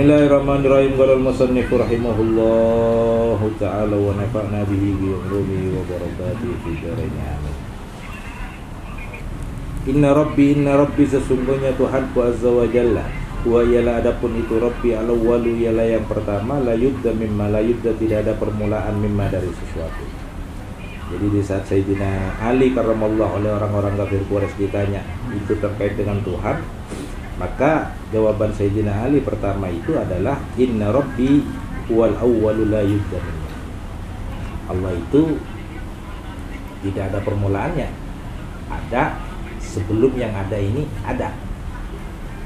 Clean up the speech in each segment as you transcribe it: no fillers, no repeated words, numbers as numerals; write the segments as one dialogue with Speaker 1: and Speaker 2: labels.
Speaker 1: Bismillahirrahmanirrahim. Qala al-musannif rahimahullahu ta'ala wa nafa'na bihi bi ulumihi wa barakatihi fi dharain amin. Inna rabbi sesungguhnya Tuhanku azza wa jalla, wa ialah adapun itu rabbi al-awwalu ialah yang pertama, la yubda mimma la yubda tidak ada permulaan mimma dari sesuatu. Jadi di saat Sayyidina Ali karramallahu oleh orang-orang kafir Quraisy ditanya itu terkait dengan Tuhan, maka jawaban Sayyidina Ali pertama itu adalah inna rabbi wal awwalu la yubda mimma. Allah itu tidak ada permulaannya, ada sebelum yang ada ini ada.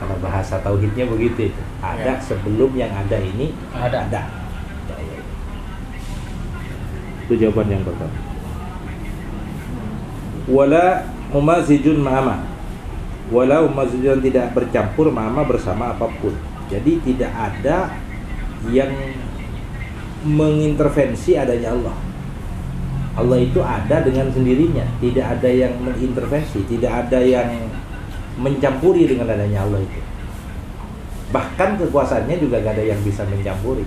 Speaker 1: Karena bahasa tauhidnya begitu itu. Ada sebelum yang ada ini ada. Itu jawaban yang pertama. Wala mumazijun ma'ama. Wala mumazijun tidak bercampur ma'ama bersama apapun. Jadi tidak ada yang mengintervensi adanya Allah. Allah itu ada dengan sendirinya, tidak ada yang mengintervensi, tidak ada yang mencampuri dengan adanya Allah itu. Bahkan kekuasaannya juga gak ada yang bisa mencampuri.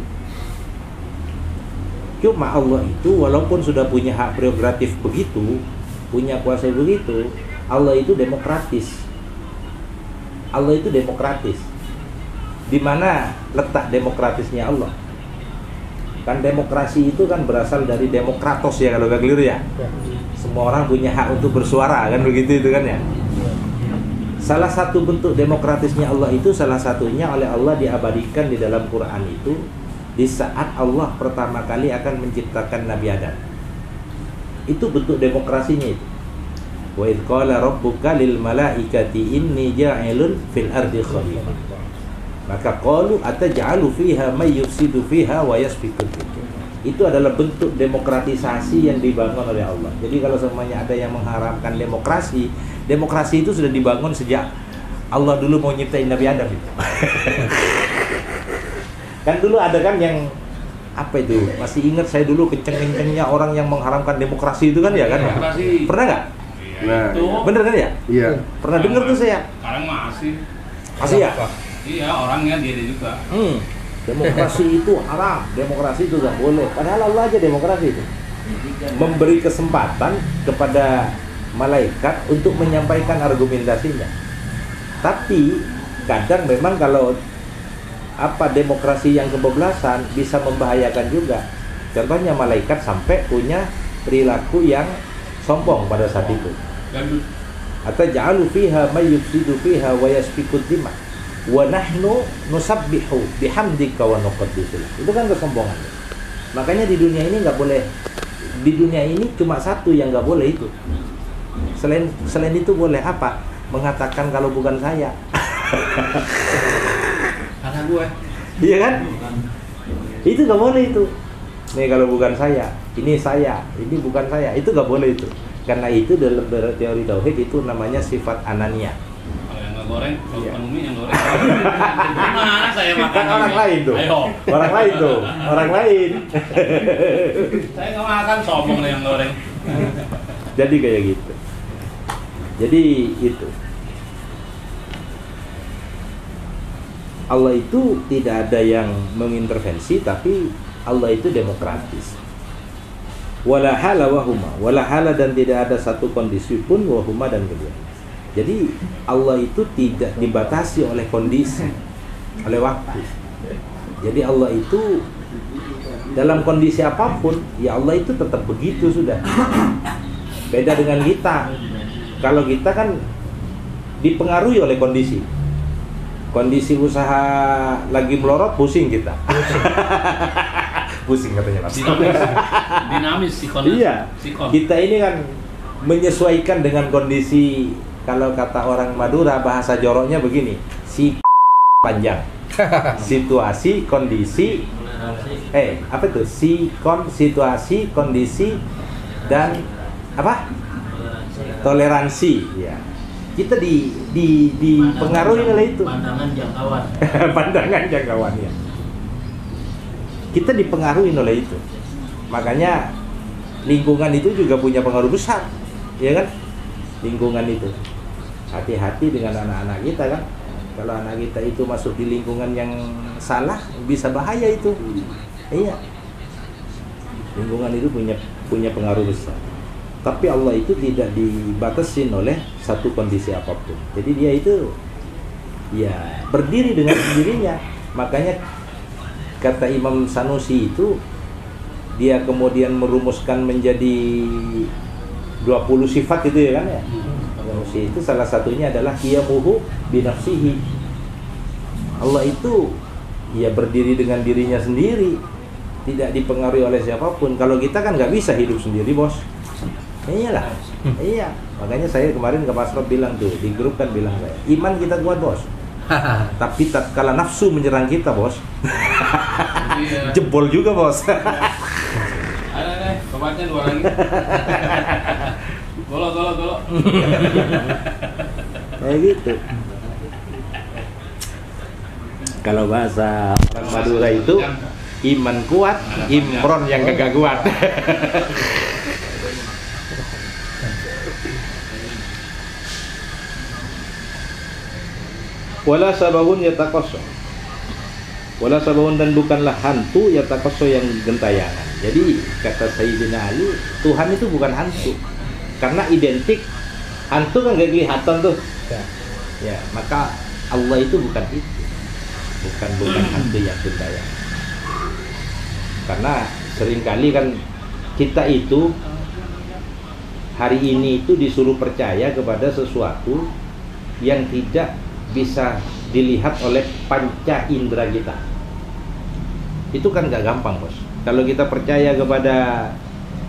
Speaker 1: Cuma Allah itu walaupun sudah punya hak prerogatif begitu, punya kuasa begitu, Allah itu demokratis. Allah itu demokratis. Di mana letak demokratisnya Allah? Kan demokrasi itu kan berasal dari demokratos ya, kalau gak keliru ya. Semua orang punya hak untuk bersuara, kan begitu itu kan ya. Salah satu bentuk demokratisnya Allah itu salah satunya oleh Allah diabadikan di dalam Quran itu di saat Allah pertama kali akan menciptakan Nabi Adam. Itu bentuk demokrasinya itu. Wa idz qala rabbuka lil malaikati inni ja'ilun fil ardi khalifah. Maka qalu ataj'alu fiha may yufsidu fiha wa yasfiku. Itu adalah bentuk demokratisasi yang dibangun oleh Allah. Jadi kalau semuanya ada yang mengharapkan demokrasi, demokrasi itu sudah dibangun sejak Allah dulu mau nyiptain Nabi Adam itu. Kan dulu ada kan yang apa itu? Masih ingat saya dulu kenceng-kencengnya orang yang mengharamkan demokrasi itu kan ya kan?
Speaker 2: Demokrasi.
Speaker 1: Pernah nggak?
Speaker 2: Nah,
Speaker 1: bener kan ya?
Speaker 2: iya.
Speaker 1: Pernah dengar tuh saya.
Speaker 2: Sekarang masih.
Speaker 1: Masih ya?
Speaker 2: Iya, orangnya dia juga.
Speaker 1: Demokrasi itu haram, demokrasi itu nggak boleh. Padahal Allah aja demokrasi itu memberi kesempatan kepada malaikat untuk menyampaikan argumentasinya. Tapi kadang memang kalau demokrasi yang kebablasan bisa membahayakan juga. Contohnya malaikat sampai punya perilaku yang sombong pada saat itu. Atau ja'alu fiha may yufsidu fiha wa yasfiku dima wa nahnu nusabbihu bihamdika wa nuqaddisu. Itu kan kesombongan. Makanya di dunia ini nggak boleh. Di dunia ini cuma satu yang nggak boleh itu. Selain itu boleh apa? Mengatakan kalau bukan saya.
Speaker 2: Karena gue.
Speaker 1: Iya kan? Itu nggak boleh itu. Nih kalau bukan saya, ini bukan saya. Itu nggak boleh itu. Karena itu dalam teori tauhid itu namanya sifat anania.
Speaker 2: Kalau yang nggak goreng, kalau bukan Umi yang goreng. Gimana saya makan?
Speaker 1: Kan orang lain tuh.
Speaker 2: Ayo.
Speaker 1: Orang lain.
Speaker 2: Saya nggak makan, sombong nih yang goreng.
Speaker 1: Jadi kayak gitu. Jadi itu. Allah itu tidak ada yang mengintervensi, tapi Allah itu demokratis. Wala hala dan tidak ada satu kondisi pun wahuma dan kedua. Jadi Allah itu tidak dibatasi oleh kondisi, oleh waktu. Jadi Allah itu dalam kondisi apapun, ya Allah itu tetap begitu sudah. Beda dengan kita. Kalau kita kan dipengaruhi oleh kondisi. Kondisi usaha lagi melorot, pusing kita. Pusing katanya Mas.
Speaker 2: Dinamis sikon.
Speaker 1: Iya. Kita ini kan menyesuaikan dengan kondisi. Kalau kata orang Madura bahasa joroknya begini, panjang. Situasi, kondisi, apa itu? Situasi, kondisi dan apa? Toleransi. Ya. Kita dipengaruhi oleh itu.
Speaker 3: Pandangan jangkauan.
Speaker 1: Pandangan jangkauan ya. Kita dipengaruhi oleh itu. Makanya lingkungan itu juga punya pengaruh besar, ya kan? Lingkungan itu. Hati-hati dengan anak-anak kita kan. Kalau anak kita itu masuk di lingkungan yang salah, bisa bahaya itu. Iya. Lingkungan itu punya pengaruh besar. Tapi Allah itu tidak dibatasin oleh satu kondisi apapun. Jadi dia itu ya berdiri dengan sendirinya. Makanya kata Imam Sanusi itu, dia kemudian merumuskan menjadi 20 sifat itu ya kan ya. Manusia itu salah satunya adalah qiyamuhu binafsihi. Allah itu ya berdiri dengan dirinya sendiri, tidak dipengaruhi oleh siapapun. Kalau kita kan nggak bisa hidup sendiri, bos. Iyalah, iya. Makanya saya kemarin ke Mas Rob bilang tuh, di grup kan bilang saya, iman kita kuat, bos. Tapi tatkala nafsu menyerang kita, bos, jebol juga, bos.
Speaker 2: Ada obatnya 2 lagi. Golok.
Speaker 1: Kayak gitu. Kalau bahasa orang Madura itu iman kuat, imron yang kagak kuat. Wala sabahun yataqasso. Wala sabahun, dan bukanlah hantu yataqasso yang gentayangan. Jadi kata Sayyidina Ali, Tuhan itu bukan hantu. Karena identik hantu kan gak kelihatan tuh. Ya, maka Allah itu bukan itu. Bukan hantu yang gentayangan. Karena seringkali kan kita itu hari ini itu disuruh percaya kepada sesuatu yang tidak bisa dilihat oleh panca indera kita. Itu kan gak gampang, bos. Kalau kita percaya kepada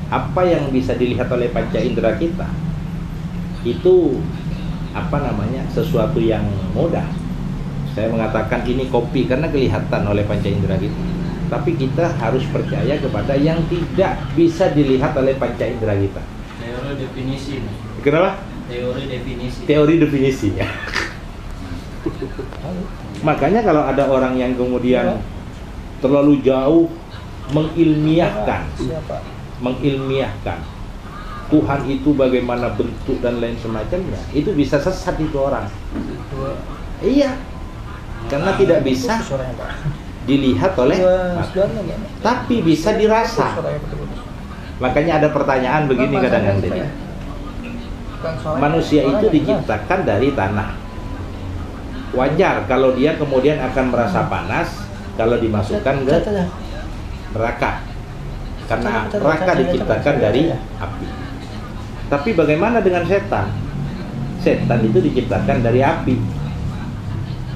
Speaker 1: apa yang bisa dilihat oleh panca indera kita, itu sesuatu yang mudah. Saya mengatakan ini kopi karena kelihatan oleh panca indera kita. Tapi kita harus percaya kepada yang tidak bisa dilihat oleh panca indera kita.
Speaker 2: Teori definisi.
Speaker 1: Kenapa? Teori definisi. Ya. Makanya kalau ada orang yang kemudian terlalu jauh mengilmiahkan Tuhan itu bagaimana bentuk dan lain semacamnya, itu bisa sesat itu orang. Iya, karena tidak bisa dilihat oleh mata, tapi bisa dirasa. Makanya ada pertanyaan begini kadang-kadang, manusia itu diciptakan dari tanah. Wajar kalau dia kemudian akan merasa panas kalau dimasukkan ke neraka, karena neraka diciptakan dari api. Tapi bagaimana dengan setan? Setan itu diciptakan dari api.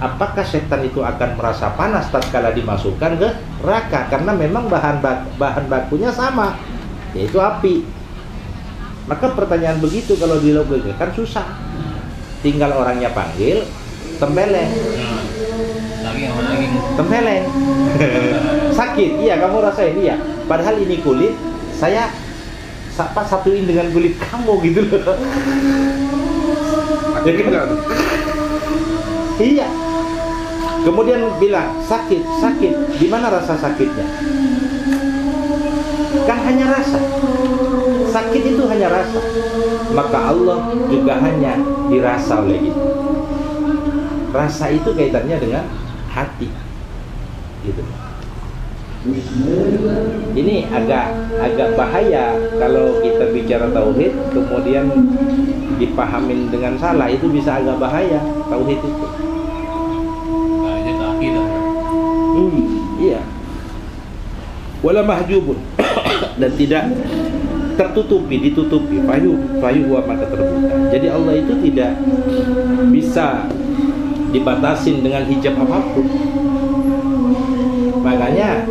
Speaker 1: Apakah setan itu akan merasa panas tatkala dimasukkan ke neraka? Karena memang bahan bakunya sama, yaitu api. Maka pertanyaan begitu kalau dilogikakan susah. Tinggal orangnya panggil tempeleng. Tempeleng. Sakit, iya kamu rasain, iya. Padahal ini kulit, saya satuin dengan kulit kamu gitu loh. Jadi iya. Kemudian bilang sakit. Di mana rasa sakitnya? Kan hanya rasa. Sakit itu hanya rasa. Maka Allah juga hanya dirasa oleh kita. Rasa itu kaitannya dengan hati, gitu. Ini agak bahaya kalau kita bicara tauhid kemudian dipahamin dengan salah, itu bisa agak bahaya tauhid itu. Iya. Wala mahjubun dan tidak ditutupi fayu wa maka terbuka. Jadi Allah itu tidak bisa dibatasin dengan hijab apapun. Makanya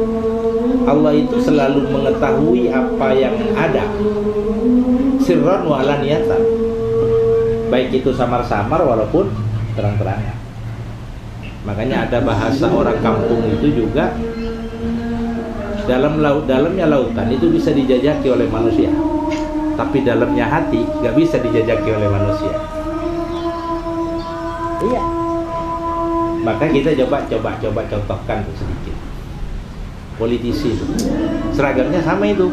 Speaker 1: Allah itu selalu mengetahui apa yang ada, sirran wa alaniyatan, baik itu samar-samar walaupun terang-terangan. Makanya ada bahasa orang kampung itu juga, dalamnya lautan itu bisa dijajaki oleh manusia, tapi dalamnya hati gak bisa dijajaki oleh manusia. Iya. Maka kita coba contohkan sedikit. Politisi itu seragamnya sama itu,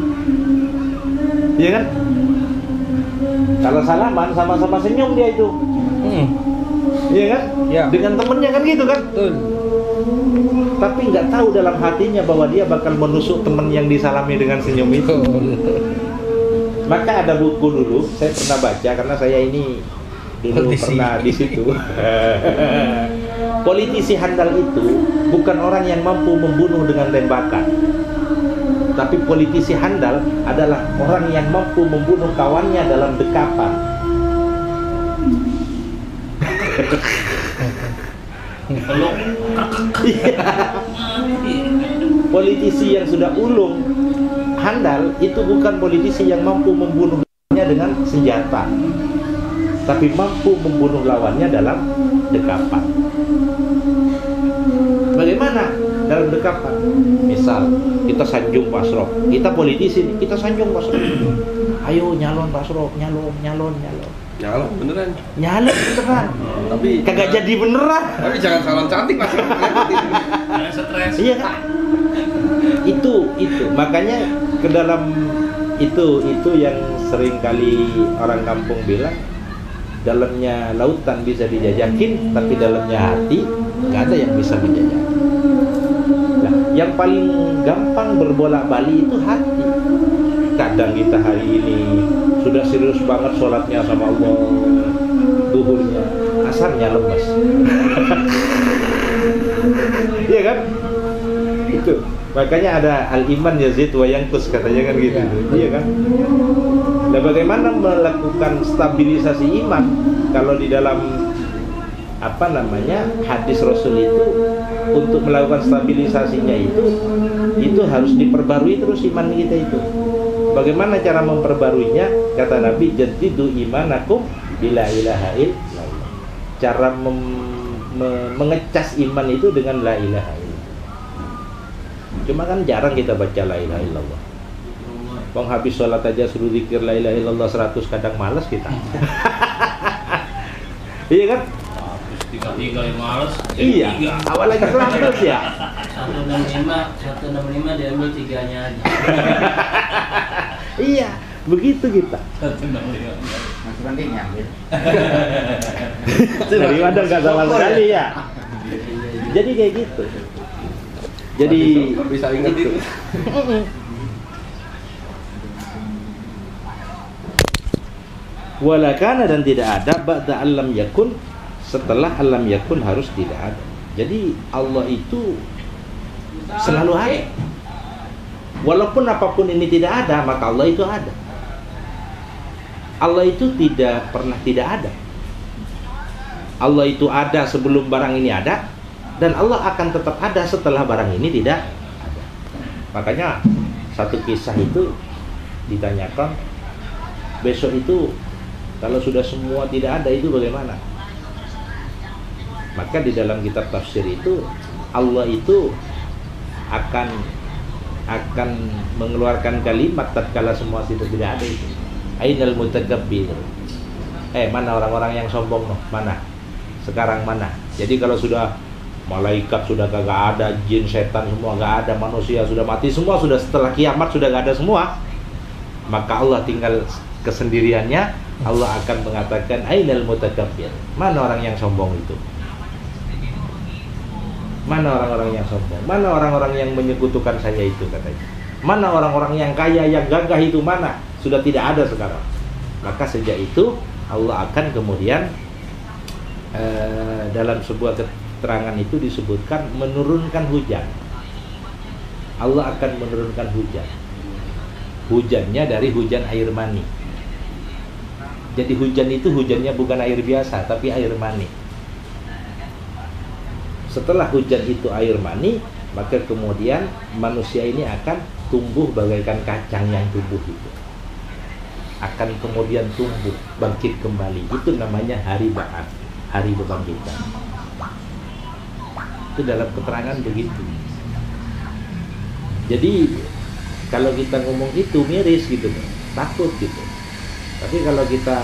Speaker 1: iya kan? Kalau salaman sama-sama senyum dia itu. Iya kan?
Speaker 3: Ya.
Speaker 1: Dengan temennya kan gitu kan?
Speaker 3: Betul.
Speaker 1: Tapi nggak tahu dalam hatinya bahwa dia bakal menusuk teman yang disalami dengan senyum itu. Maka ada buku dulu, saya pernah baca karena saya ini dulu
Speaker 3: Politisi.
Speaker 1: pernah di situ. Politisi handal itu bukan orang yang mampu membunuh dengan tembakan. Tapi politisi handal adalah orang yang mampu membunuh kawannya dalam dekapan.
Speaker 2: Peluk.
Speaker 1: Politisi yang sudah ulung handal itu bukan politisi yang mampu membunuhnya dengan senjata, tapi mampu membunuh lawannya dalam dekapan. Bagaimana dalam dekapan? Misal kita sanjung Basro, kita politisi nih, kita sanjung Basro. Ayo nyalon Basro, nyalon.
Speaker 4: Nyalon beneran.
Speaker 1: Nyalon beneran.
Speaker 4: Tapi
Speaker 1: Kagak jadi beneran.
Speaker 4: Tapi jangan salon cantik Mas.
Speaker 2: Jangan stres.
Speaker 1: Iya kan? Itu makanya ke dalam itu yang sering kali orang kampung bilang, dalamnya lautan bisa dijajakin tapi dalamnya hati nggak ada yang bisa menjajah. Nah, yang paling gampang berbolak-balik itu hati. Kadang kita hari ini sudah serius banget sholatnya sama Allah, duhurnya, asarnya lemes. Iya kan? Itu makanya ada al-iman yazid wa yanqus katanya kan gitu. Iya kan? Nah, bagaimana melakukan stabilisasi iman kalau di dalam hadis Rasul itu untuk melakukan stabilisasinya itu harus diperbarui terus iman kita itu. Bagaimana cara memperbaruinya? Kata Nabi, jaddidu imanakum bila ilaha illallah. Cara mengecas iman itu dengan la ilaha illallah. Cuma kan jarang kita baca la ilaha illallah. Bang habis sholat aja suruh zikir la ilaha illallah 100, kadang malas kita. Iya kan?
Speaker 2: Habis 3 yang males.
Speaker 1: Iya. Awalnya kelas terus ya.
Speaker 5: 165 diambil 3-nya aja.
Speaker 1: Iya, begitu kita.
Speaker 5: Mas Randi ngambil.
Speaker 1: Daripada nggak sama sekali ya. Jadi kayak gitu. Jadi
Speaker 4: bisa ingat itu.
Speaker 1: walakana dan tidak ada ba'da alam yakun, setelah alam yakun harus tidak ada. Jadi Allah itu selalu ada. Walaupun apapun ini tidak ada, maka Allah itu ada. Allah itu tidak pernah tidak ada. Allah itu ada sebelum barang ini ada, dan Allah akan tetap ada setelah barang ini tidak ada. Makanya satu kisah itu ditanyakan, besok itu kalau sudah semua tidak ada itu bagaimana? Maka di dalam kitab tafsir itu Allah itu akan mengeluarkan kalimat tatkala semua sudah tidak ada itu. Ainal mutakabbir. Mana orang-orang yang sombong noh? Mana? Sekarang mana? Jadi kalau sudah malaikat sudah kagak ada, jin, setan semua gak ada, manusia sudah mati semua, sudah setelah kiamat sudah gak ada semua, maka Allah tinggal kesendiriannya. Allah akan mengatakan ainal mutakabbir. Mana orang yang sombong itu? Mana orang-orang yang sombong? Mana orang-orang yang menyekutukan saya itu, katanya? Mana orang-orang yang kaya, yang gagah itu mana? Sudah tidak ada sekarang. Maka sejak itu Allah akan kemudian dalam sebuah keterangan itu disebutkan menurunkan hujan. Allah akan menurunkan hujan. Hujannya dari hujan air mani. Jadi hujan itu hujannya bukan air biasa, tapi air mani. Setelah hujan itu air mani, maka kemudian manusia ini akan tumbuh bagaikan kacang yang tumbuh itu. Akan kemudian tumbuh, bangkit kembali. Itu namanya hari ba'ats, hari kebangkitan. Itu dalam keterangan begitu. Jadi kalau kita ngomong itu miris gitu, takut gitu. Tapi kalau kita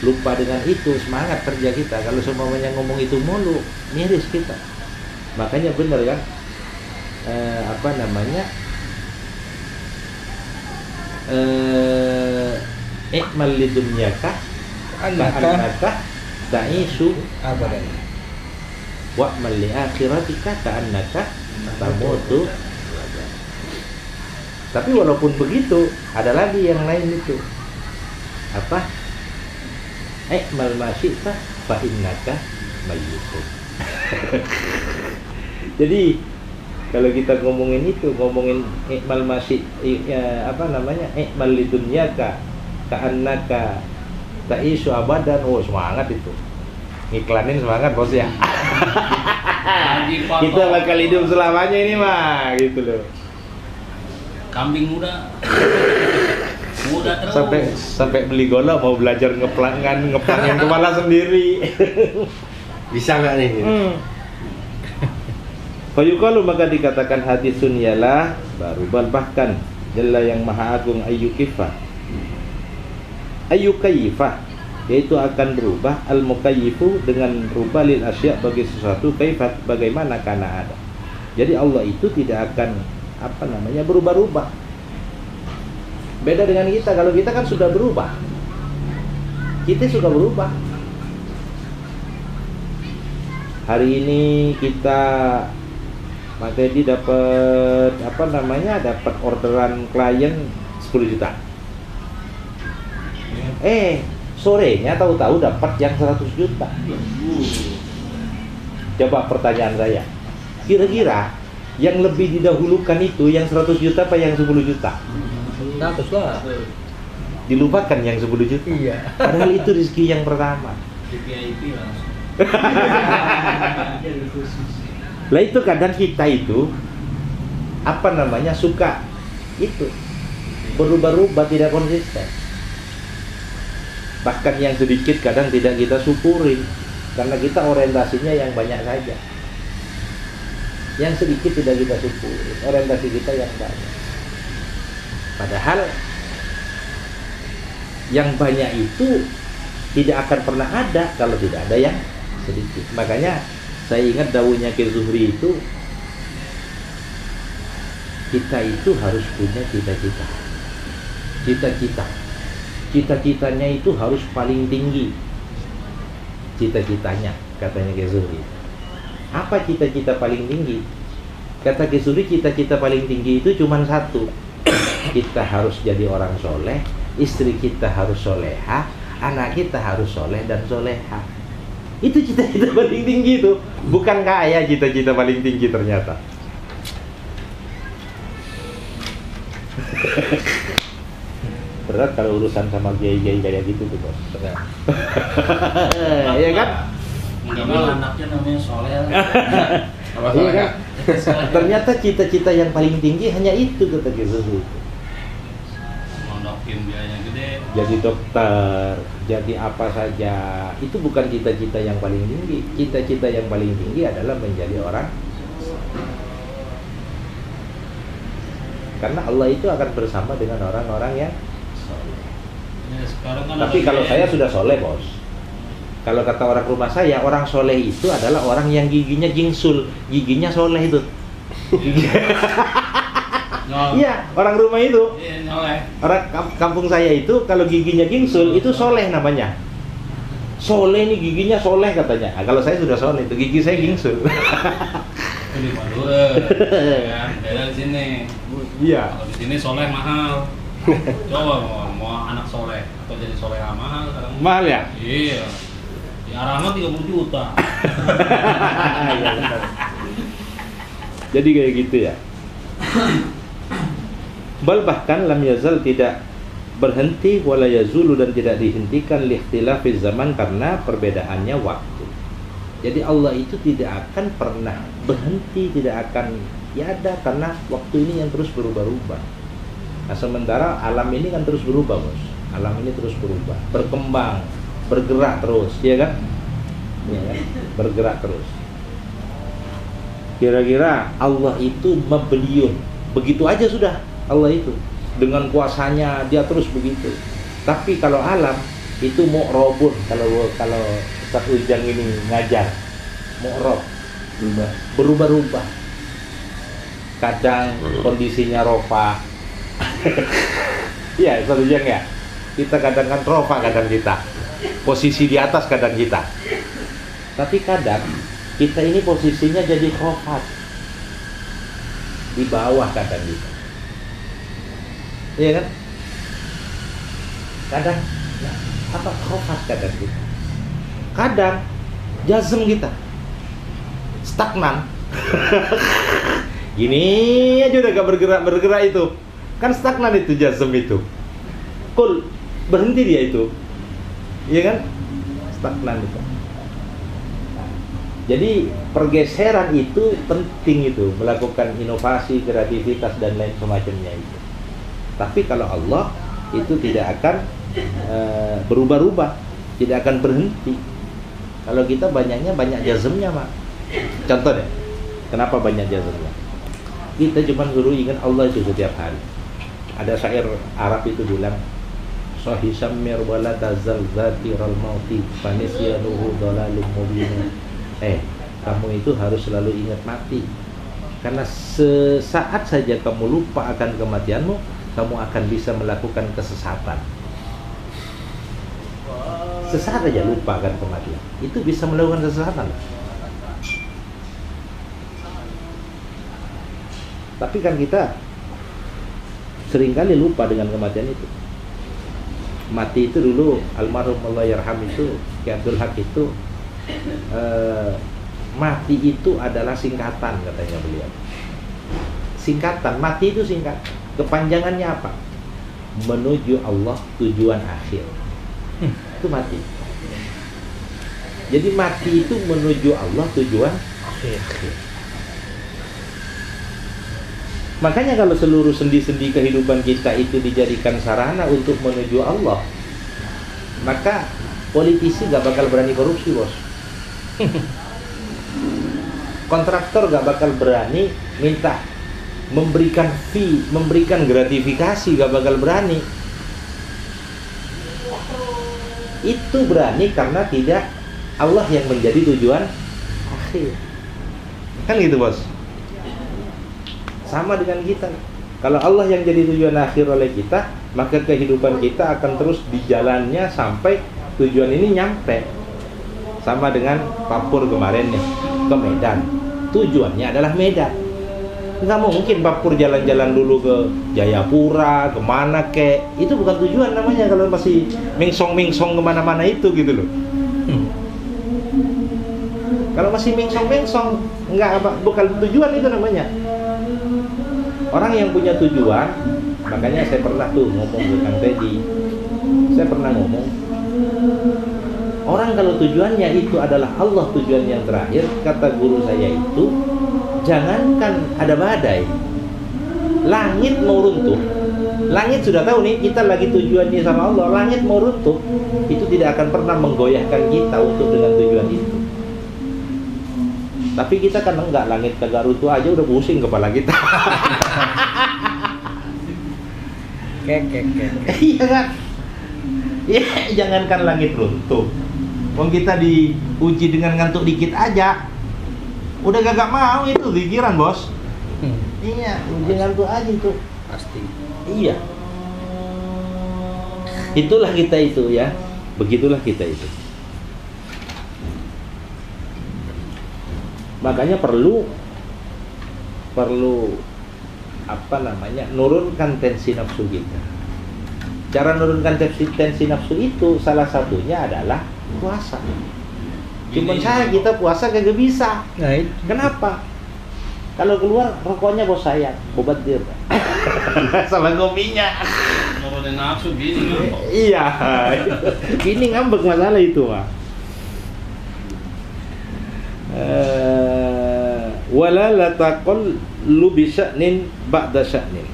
Speaker 1: lupa dengan itu, semangat kerja kita. Kalau semuanya ngomong itu mulu, miris kita. Makanya benar kan, ikmal lidunyaka annaka ta'isu
Speaker 3: Abadan.
Speaker 1: wa'mal li akhiratika ka'annaka tamutu. Tapi walaupun begitu, ada lagi yang lain itu. Apa? I'mal ma syi'ta fa innaka mayyitun. Jadi kalau kita ngomongin itu, ngomongin i'mal ma apa namanya? I'mal lidunyaka ka'annaka ta'isu abadan. Oh, semangat itu. Ngiklanin semangat bos ya. Kita bakal hidup selamanya ini mah, gitu loh.
Speaker 2: Kambing muda. Muda terus.
Speaker 1: Sampai beli golok mau belajar ngeplangan kepala sendiri.
Speaker 4: Bisa nggak nih?
Speaker 1: Fayuqalu, maka dikatakan hadisun ialah baru bahkan Jalla yang maha agung ayyukifah yaitu akan berubah al-mukayyifu dengan rubah lil asya bagi sesuatu kaifat bagaimana karena ada. Jadi Allah itu tidak akan berubah-ubah. Beda dengan kita. Kalau kita kan sudah berubah. Kita sudah berubah. Hari ini kita Mas Teddy dapat dapat orderan klien 10 juta. Sorenya tahu-tahu dapat yang 100 juta. Coba pertanyaan saya. Kira-kira yang lebih didahulukan itu yang 100 juta apa yang 10 juta?
Speaker 3: 100 lah.
Speaker 1: Dilupakan yang 10 juta.
Speaker 3: Iya.
Speaker 1: Padahal itu rezeki yang pertama.
Speaker 2: VIP langsung.
Speaker 1: Lah itu kadang kita itu suka itu berubah-ubah, tidak konsisten. Bahkan yang sedikit kadang tidak kita syukuri karena kita orientasinya yang banyak saja. Yang sedikit tidak kita syukuri, orientasi kita yang banyak. Padahal yang banyak itu tidak akan pernah ada kalau tidak ada yang sedikit. Makanya saya ingat dawuhnya Ki Zuhri itu, kita itu harus punya cita-cita. Cita-citanya itu harus paling tinggi. Cita-citanya, katanya Ki Zuhri. Apa cita-cita paling tinggi? Kata Ki Zuhri, cita-cita paling tinggi itu cuma satu. Kita harus jadi orang soleh, istri kita harus soleha, anak kita harus soleh dan soleha. Itu cita-cita paling tinggi itu. Bukan kaya cita-cita paling tinggi ternyata. Berat kalau urusan sama kiai-kiai kayak gitu tuh bos. Iya kan?
Speaker 2: Enggak mau anaknya namanya Soleh.
Speaker 1: Iya kan? Ternyata cita-cita yang paling tinggi hanya itu, kata Ki Zuhri.
Speaker 2: Mondokin biayanya gede.
Speaker 1: Jadi dokter, jadi apa saja, itu bukan cita-cita yang paling tinggi. Cita-cita yang paling tinggi adalah menjadi orang. Karena Allah itu akan bersama dengan orang-orang yang soleh.
Speaker 2: Ya, sekarang kan
Speaker 1: Tapi kalau saya sudah soleh bos. Kalau kata orang rumah saya, orang soleh itu adalah orang yang giginya jingsul, giginya soleh itu. Iya, orang rumah itu. Orang kampung saya itu kalau giginya jingsul itu soleh namanya. Soleh nih giginya soleh katanya. Nah, kalau saya sudah soleh itu gigi saya jingsul.
Speaker 2: Di Madura. Ya, beda di sini.
Speaker 1: Iya.
Speaker 2: Kalau di sini soleh mahal. Coba mau anak soleh atau jadi soleh mahal sekarang.
Speaker 1: Mahal ya?
Speaker 2: Iya. Di Arama 30 juta.
Speaker 1: Iya benar. Jadi kayak gitu ya. Bal bahkan lam yazal tidak berhenti wala yazulu dan tidak dihentikan liikhtilafiz zaman karena perbedaannya waktu. Jadi Allah itu tidak akan pernah berhenti, tidak akan tiada karena waktu ini yang terus berubah-ubah. Nah, sementara alam ini kan terus berubah, bos. Alam ini terus berubah, berkembang, bergerak terus, ya kan? Ya kan? Bergerak terus. Kira-kira Allah itu mabeliun, begitu aja sudah Allah itu dengan kuasanya dia terus begitu. Tapi kalau alam itu mu'robun, kalau Ustaz Ujang ini ngajar mu'rob, berubah-ubah. Kadang kondisinya rofa. Iya, Ustaz Ujang ya. Kita kadang kan rofa, kadang kita posisi di atas kadang kita. Tapi kadang kita ini posisinya jadi khofat, di bawah kadang kita. Iya kan? Kadang ya, apa khofat kadang kita. Kadang jazm kita stagnan. Gini aja udah gak bergerak itu. Kan stagnan itu jazm itu. Kul berhenti dia itu. Iya kan? Stagnan itu. Jadi pergeseran itu penting itu, melakukan inovasi, kreativitas dan lain semacamnya itu. Tapi kalau Allah itu tidak akan berubah-ubah, tidak akan berhenti. Kalau kita banyak jazmnya, Mak. Contoh deh, kenapa banyak jazmnya? Kita cuma suruh ingat Allah itu setiap hari. Ada syair Arab itu bilang, Sahisammir wala tazal zatiral mauti fanisyanuhu dalalum mubin. Kamu itu harus selalu ingat mati. Karena sesaat saja kamu lupa akan kematianmu, kamu akan bisa melakukan kesesatan. Sesaat saja lupa akan kematian, itu bisa melakukan kesesatan. Tapi kan kita seringkali lupa dengan kematian itu. Mati itu dulu, almarhum Allah yarham itu, Ki Abdul Haq itu, mati itu adalah singkatan, katanya beliau. Singkatan, mati itu singkat. Kepanjangannya apa? Menuju Allah, tujuan akhir. Itu mati. Jadi mati itu menuju Allah, tujuan akhir. Makanya kalau seluruh sendi-sendi kehidupan kita itu dijadikan sarana untuk menuju Allah, maka politisi gak bakal berani korupsi, bos. Kontraktor gak bakal berani minta memberikan fee, memberikan gratifikasi, gak bakal berani. Itu berani karena tidak Allah yang menjadi tujuan akhir. Kan gitu, bos. Sama dengan kita. Kalau Allah yang jadi tujuan akhir oleh kita, maka kehidupan kita akan terus di jalannya sampai tujuan ini nyampe. Sama dengan Pak Pur kemarin nih, ke Medan. Tujuannya adalah Medan. Nggak mungkin Pak Pur jalan-jalan dulu ke Jayapura, kemana kek. Itu bukan tujuan namanya kalau masih mengsong-mengsong kemana-mana itu gitu loh. Kalau masih mengsong-mengsong, bukan tujuan itu namanya. Orang yang punya tujuan, makanya saya pernah tuh ngomong ke Kang Teddy. Saya pernah ngomong, orang kalau tujuannya itu adalah Allah, tujuan yang terakhir, kata guru saya itu, jangankan ada badai, langit mau runtuh. Langit sudah tahu nih, kita lagi tujuannya sama Allah. Langit mau runtuh, itu tidak akan pernah menggoyahkan kita untuk dengan tujuan itu. Tapi kita kan enggak, langit kagak runtuh aja udah pusing kepala kita. Iya kan? Ya, jangankan langit runtuh. Wong kita diuji dengan ngantuk dikit aja, udah kagak mau itu pikiran, bos. Iya, uji ngantuk aja itu.
Speaker 5: Pasti.
Speaker 1: Iya. Itulah kita itu ya. Begitulah kita itu. Makanya perlu apa namanya, nurunkan tensi nafsu kita. Cara nurunkan tensi nafsu itu salah satunya adalah puasa. Cuman kita puasa kagak bisa. Kenapa? Kalau keluar rokoknya bos saya, bobat dir. Sama kopinya.
Speaker 2: Nurunin nafsu gini ngambek.
Speaker 1: Iya. Gini ngambek masalah itu mah. Wala lataqallu bi sya'nin ba'da sya'nin.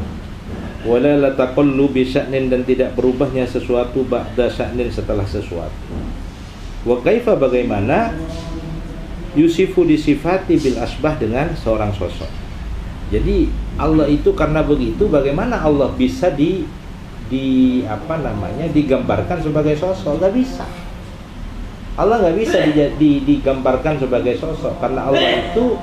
Speaker 1: Wala lataqallu bi sya'nin, dan tidak berubahnya sesuatu ba'da sya'nin, setelah sesuatu. Wa kaifa, bagaimana yusifu disifati bil asbah, dengan seorang sosok. Jadi Allah itu karena begitu, bagaimana Allah bisa digambarkan sebagai sosok? Gak bisa. Allah nggak bisa digambarkan sebagai sosok, karena Allah itu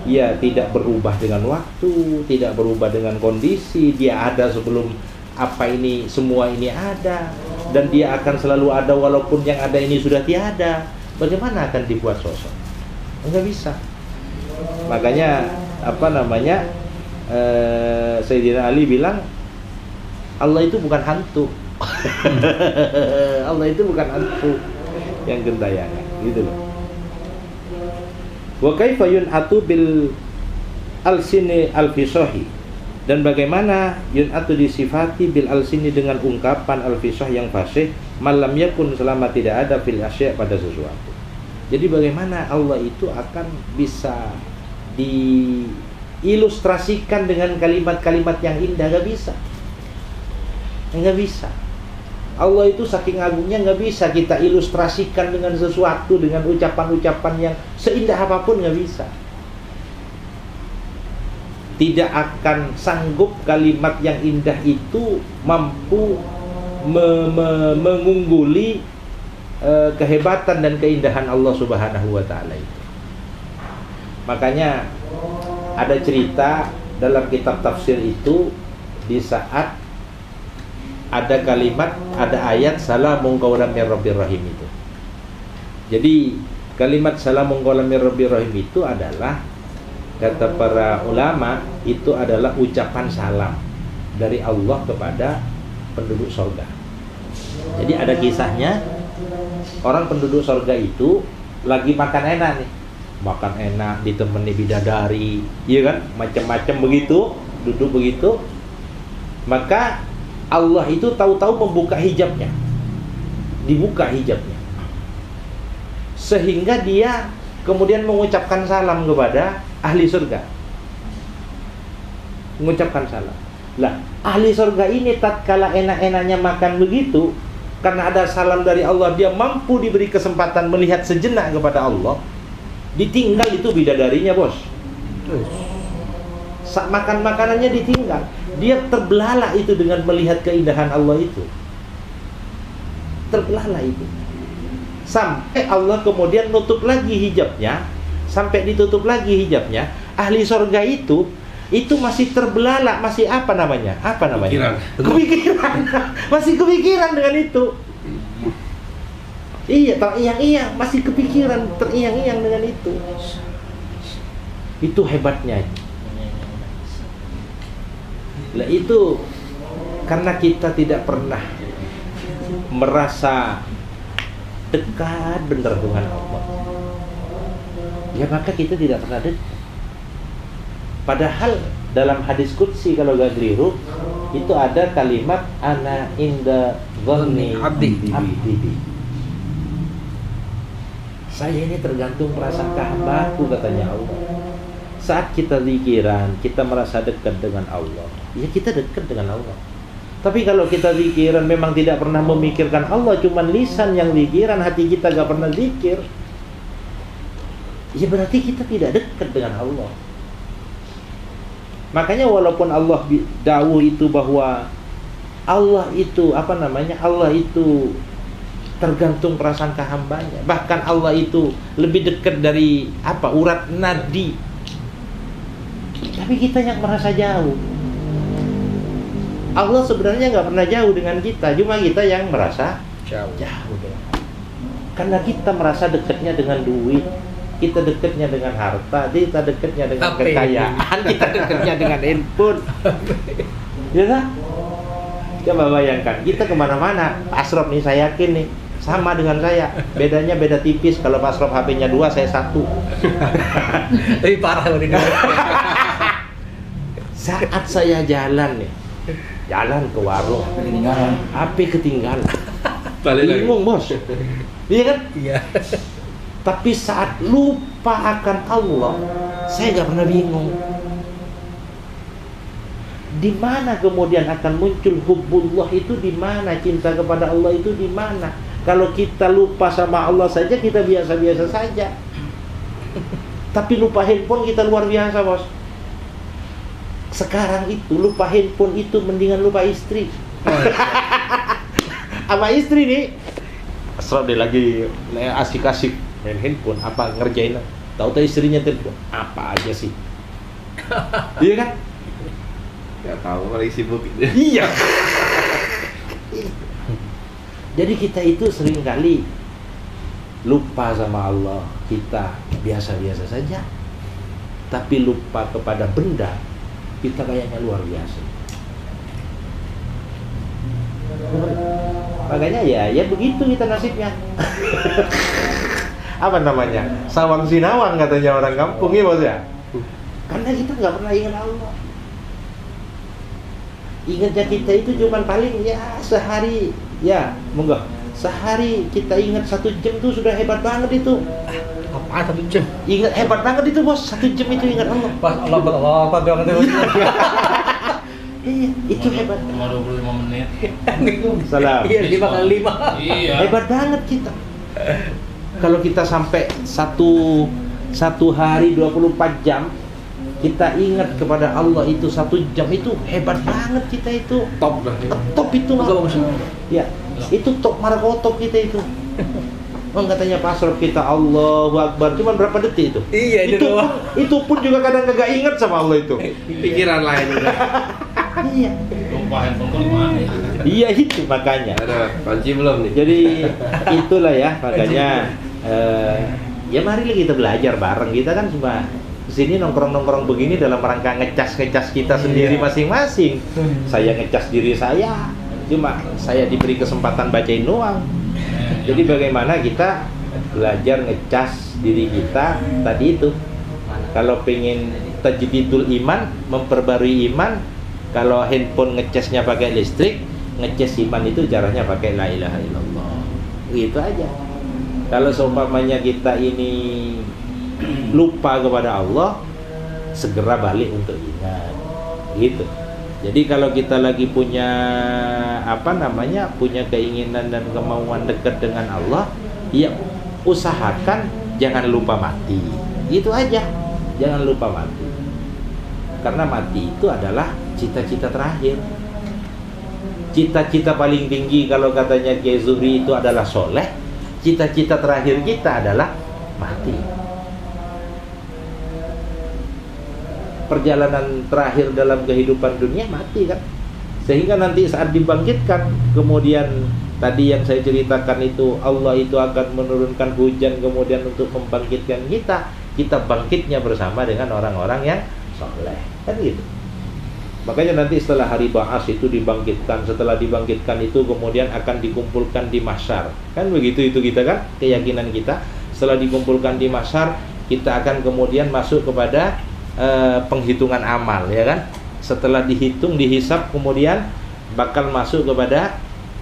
Speaker 1: ya tidak berubah dengan waktu, tidak berubah dengan kondisi. Dia ada sebelum apa ini, semua ini ada. dan dia akan selalu ada walaupun yang ada ini sudah tiada, bagaimana akan dibuat sosok? Enggak bisa. Makanya Sayyidina Ali bilang Allah itu bukan hantu. Allah itu bukan hantu yang gentayangan, gitu loh. Wa kaifa yun'atu bil alsini alfisahi, dan bagaimana yun'atu disifati bil alsini dengan ungkapan alfisah yang fasih, malam yakun selama tidak ada fil asya' pada sesuatu. Jadi bagaimana Allah itu akan bisa diilustrasikan dengan kalimat-kalimat yang indah? Gak bisa. Nggak bisa. Allah itu saking agungnya, nggak bisa kita ilustrasikan dengan sesuatu, dengan ucapan-ucapan yang seindah apapun, nggak bisa. Tidak akan sanggup kalimat yang indah itu mampu mengungguli kehebatan dan keindahan Allah Subhanahu wa Ta'ala itu. Makanya ada cerita dalam kitab tafsir itu, di saat ada kalimat, ada ayat salamun qaulan mir rabbir rahim itu. Jadi kalimat salamun qaulan mir rabbir rahim itu adalah, kata para ulama, itu adalah ucapan salam dari Allah kepada penduduk surga. Jadi ada kisahnya, orang penduduk surga itu lagi makan enak nih. Makan enak ditemani bidadari, iya kan? Macam-macam begitu, duduk begitu. Maka Allah itu tahu-tahu membuka hijabnya. Dibuka hijabnya. Sehingga dia kemudian mengucapkan salam kepada ahli surga. Mengucapkan salam. Lah, ahli surga ini tatkala enak-enaknya makan begitu, karena ada salam dari Allah, dia mampu diberi kesempatan melihat sejenak kepada Allah. Ditinggal itu bidadarinya, bos. Makan makanannya ditinggal. Dia terbelalak itu dengan melihat keindahan Allah itu. Terbelalak itu. Sampai Allah kemudian nutup lagi hijabnya. Sampai ditutup lagi hijabnya, ahli surga itu masih terbelalak, masih apa namanya? Kepikiran. Masih kepikiran dengan itu. Iya, teringang-ingang, masih kepikiran, teringang-ingang dengan itu. Itu hebatnya. Lah itu karena kita tidak pernah merasa dekat benar dengan Allah. Ya maka kita tidak pernah dekat. Padahal dalam hadis qudsi kalau gak keliru itu ada kalimat ana inda dhanni abdi. Saya ini tergantung prasangka hambaku, katanya Allah. Saat kita zikiran, kita merasa dekat dengan Allah, ya kita dekat dengan Allah. Tapi kalau kita zikiran memang tidak pernah memikirkan Allah, cuma lisan yang zikiran, hati kita gak pernah zikir, ya berarti kita tidak dekat dengan Allah. Makanya walaupun Allah dawuh itu bahwa Allah itu Allah itu tergantung prasangka hambanya. Bahkan Allah itu lebih dekat dari urat nadi. Tapi kita yang merasa jauh. Allah sebenarnya nggak pernah jauh dengan kita, cuma kita yang merasa jauh. Karena kita merasa dekatnya dengan duit, kita dekatnya dengan harta, kita dekatnya dengan kekayaan, kita dekatnya dengan handphone. Ya kan? Coba bayangkan, kita kemana-mana, Pak Asraf nih, saya yakin nih sama dengan saya, bedanya beda tipis. Kalau Pak Asraf HP-nya 2, saya 1.
Speaker 5: Lebih parah loh ini.
Speaker 1: Saat saya jalan nih, jalan ke warung, HP ketinggalan. Bingung, bos. Iya kan?
Speaker 5: Iya.
Speaker 1: Tapi saat lupa akan Allah, saya gak pernah bingung. Di mana kemudian akan muncul hubbullah itu, di mana cinta kepada Allah itu, di mana? Kalau kita lupa sama Allah saja, kita biasa-biasa saja. Tapi lupa handphone kita luar biasa, bos. Sekarang itu lupa handphone itu mendingan lupa istri. Sama istri nih, Asraf dia lagi asik-asik main handphone, ngerjain, tahu-tahu istrinya telepon, apa aja sih? Iya kan?
Speaker 4: Gak tahu, lagi sibuk.
Speaker 1: Iya. Jadi kita itu seringkali lupa sama Allah, kita biasa-biasa saja. Tapi lupa kepada benda, kita kayaknya luar biasa. Makanya ya begitu kita nasibnya. Apa namanya? Sawang sinawang katanya orang kampung ya bos ya. Karena kita nggak pernah ingat Allah. Ingatnya kita itu cuma paling ya sehari, ya monggo. Sehari kita ingat 1 jam tuh sudah hebat banget itu.
Speaker 5: Apaan 1 jam?
Speaker 1: Ingat hebat banget itu bos, 1 jam itu ingat Allah.
Speaker 5: Pas Allah banget itu.
Speaker 1: Iya, itu hebat.
Speaker 2: Cuma 25 menit.
Speaker 1: Salam.
Speaker 5: Iya, 5 kali 5.
Speaker 2: Iya.
Speaker 1: Hebat banget kita. Kalau kita sampai satu hari 24 jam kita ingat kepada Allah itu 1 jam, itu hebat banget kita itu.
Speaker 4: Top dah.
Speaker 1: Top itu mah. Ya, itu top markotop kita itu. Oh, katanya Pak Asraf kita Allahu Akbar, cuman berapa detik itu?
Speaker 5: Iya,
Speaker 1: itu pun juga kadang kagak ingat sama Allah itu.
Speaker 4: Pikiran lain udah.
Speaker 1: Iya.
Speaker 2: Lupa handphone kok gimana ya?
Speaker 1: Iya itu makanya.
Speaker 4: Ada kunci belum nih?
Speaker 1: Jadi itulah ya makanya ya marilah kita belajar bareng. Kita kan cuma kesini nongkrong begini dalam rangka ngecas kita sendiri masing-masing. Saya ngecas diri saya, cuma saya diberi kesempatan bacain doang. Jadi bagaimana kita belajar ngecas diri kita tadi itu. Kalau pengen tajdidul iman, memperbarui iman, kalau handphone ngecasnya pakai listrik, ngecas iman itu caranya pakai la ilaha illallah. Gitu aja. Kalau seumpamanya kita ini lupa kepada Allah, segera balik untuk ingat. Gitu. Jadi kalau kita lagi punya punya keinginan dan kemauan dekat dengan Allah, ya usahakan jangan lupa mati. Itu aja. Jangan lupa mati. Karena mati itu adalah cita-cita terakhir. Cita-cita paling tinggi kalau katanya Kiai Zuhri itu adalah soleh. Cita-cita terakhir kita adalah mati. Perjalanan terakhir dalam kehidupan dunia mati kan. Sehingga nanti saat dibangkitkan, kemudian tadi yang saya ceritakan itu Allah itu akan menurunkan hujan kemudian untuk membangkitkan kita bangkitnya bersama dengan orang-orang yang soleh kan gitu. Makanya nanti setelah hari ba'as itu dibangkitkan, setelah dibangkitkan itu kemudian akan dikumpulkan di mahsyar kan begitu itu kita kan keyakinan kita. Setelah dikumpulkan di mahsyar kita akan kemudian masuk kepada penghitungan amal ya kan. Setelah dihitung dihisap kemudian bakal masuk kepada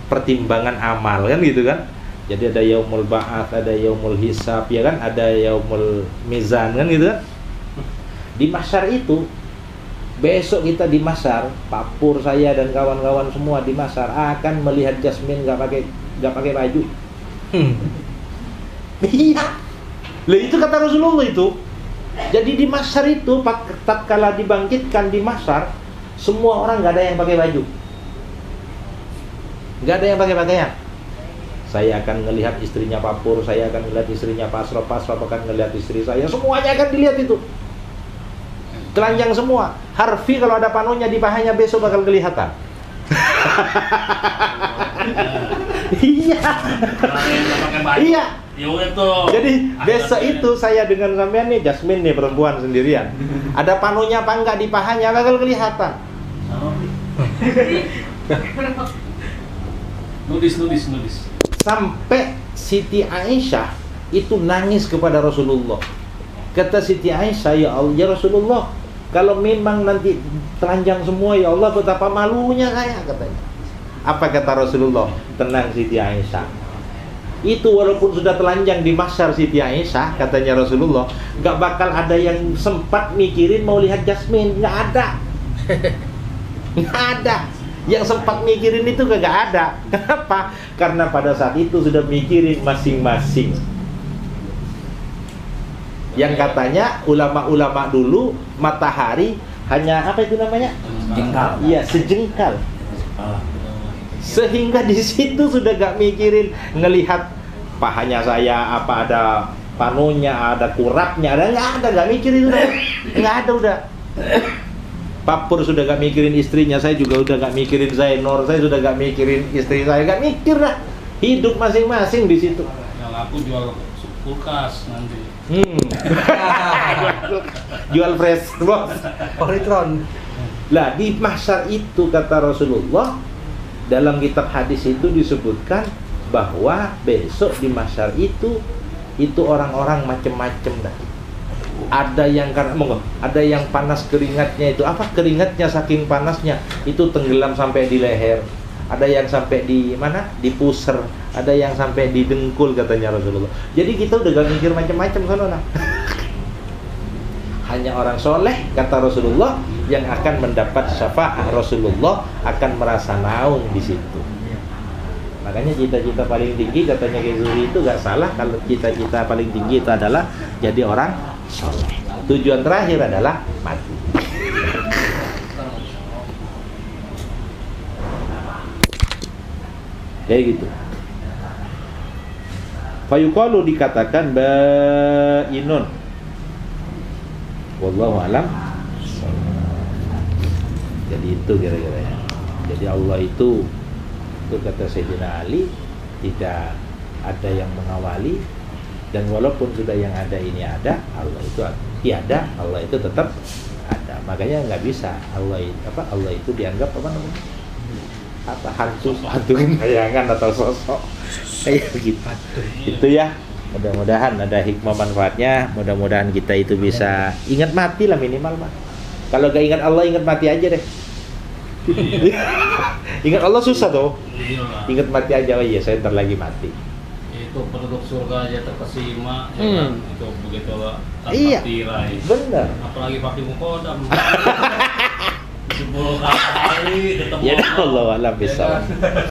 Speaker 1: pertimbangan amal kan gitu kan. Jadi ada yaumul ba'ats, ada yaumul hisab ya kan, ada yaumul mizan kan gitu kan. Di mahsyar itu besok kita di mahsyar, Pak Pur, saya dan kawan-kawan semua di mahsyar akan melihat Jasmine enggak pakai baju. Iya. Lah itu kata Rasulullah itu. Jadi di mahsyar itu tatkala dibangkitkan di mahsyar, semua orang enggak ada yang pakai baju. Enggak ada yang pakai pakaian. Saya akan melihat istrinya Pak Pur, saya akan melihat istrinya Pak Asraf akan melihat istri saya, semuanya akan dilihat itu. Telanjang semua. Harfi kalau ada panonya di pahanya besok bakal kelihatan. Iya. Iya. Jadi besok itu saya dengan sampean nih, Jasmine nih perempuan sendirian. Ada panonya apa enggak di pahanya bakal kelihatan.
Speaker 2: Nudis.
Speaker 1: Sampai Siti Aisyah itu nangis kepada Rasulullah. Kata Siti Aisyah, ya Allah, ya Rasulullah, kalau memang nanti telanjang semua ya Allah, betapa malunya saya katanya. Apa kata Rasulullah? Tenang Siti Aisyah. Itu walaupun sudah telanjang di mahsyar Siti Aisyah, katanya Rasulullah, gak bakal ada yang sempat mikirin mau lihat Jasmine, gak ada. Gak ada. Yang sempat mikirin itu gak ada. Kenapa? Karena pada saat itu sudah mikirin masing-masing. Yang katanya ulama-ulama dulu matahari hanya apa itu namanya?
Speaker 5: Jengkal.
Speaker 1: Iya, sejengkal. Sehingga di situ sudah gak mikirin ngelihat pahanya saya apa ada panonya, ada kurapnya, ada nggak ada, nggak mikirin udah, nggak ada udah. Pak Pur sudah gak mikirin istrinya, saya juga udah gak mikirin Zainor, saya sudah gak mikirin istri saya, gak mikir lah. Hidup masing-masing di situ.
Speaker 2: Yang aku jual kulkas nanti.
Speaker 1: Jual fresh, bos.
Speaker 5: Polytron.
Speaker 1: Lah di mahsyar itu kata Rasulullah, dalam kitab hadis itu disebutkan bahwa besok di mahsyar itu orang-orang macam-macam dah. Ada yang ada yang panas keringatnya itu apa? Keringatnya saking panasnya itu tenggelam sampai di leher. Ada yang sampai di mana? Di pusar. Ada yang sampai di dengkul katanya Rasulullah. Jadi kita udah gak mikir macam-macam kan nah. Hanya orang soleh kata Rasulullah yang akan mendapat syafaat Rasulullah akan merasa naung di situ. Makanya cita-cita paling tinggi katanya Kiai Zuhri itu gak salah kalau cita-cita paling tinggi itu adalah jadi orang soleh. Tujuan terakhir adalah mati. Kayak gitu. Fayuqalu dikatakan bainun. Wallahu alam. Jadi itu kira-kira ya. Jadi Allah itu kata Sayyidina Ali tidak ada yang mengawali, dan walaupun sudah yang ada ini ada, Allah itu tiada, Allah itu tetap ada. Makanya nggak bisa Allah itu dianggap apa namanya? Apa hantu bayangan atau sosok kayak begitu. Itu ya. Mudah-mudahan ada hikmah manfaatnya. Mudah-mudahan kita itu bisa ingat mati lah minimal mah. Kalau gak ingat Allah, ingat mati aja deh. Ingat Allah susah tuh. Ingat mati aja. Oh iya, saya ntar lagi mati.
Speaker 2: Itu penduduk surga aja terkesima ya kan? Itu begitu tanpa
Speaker 1: Iya,
Speaker 2: tirai.
Speaker 1: bener.
Speaker 2: Apalagi pakai mukodam. 10 kali ketemu
Speaker 1: Ya Allah alam
Speaker 2: ya
Speaker 1: bisa.
Speaker 2: kan?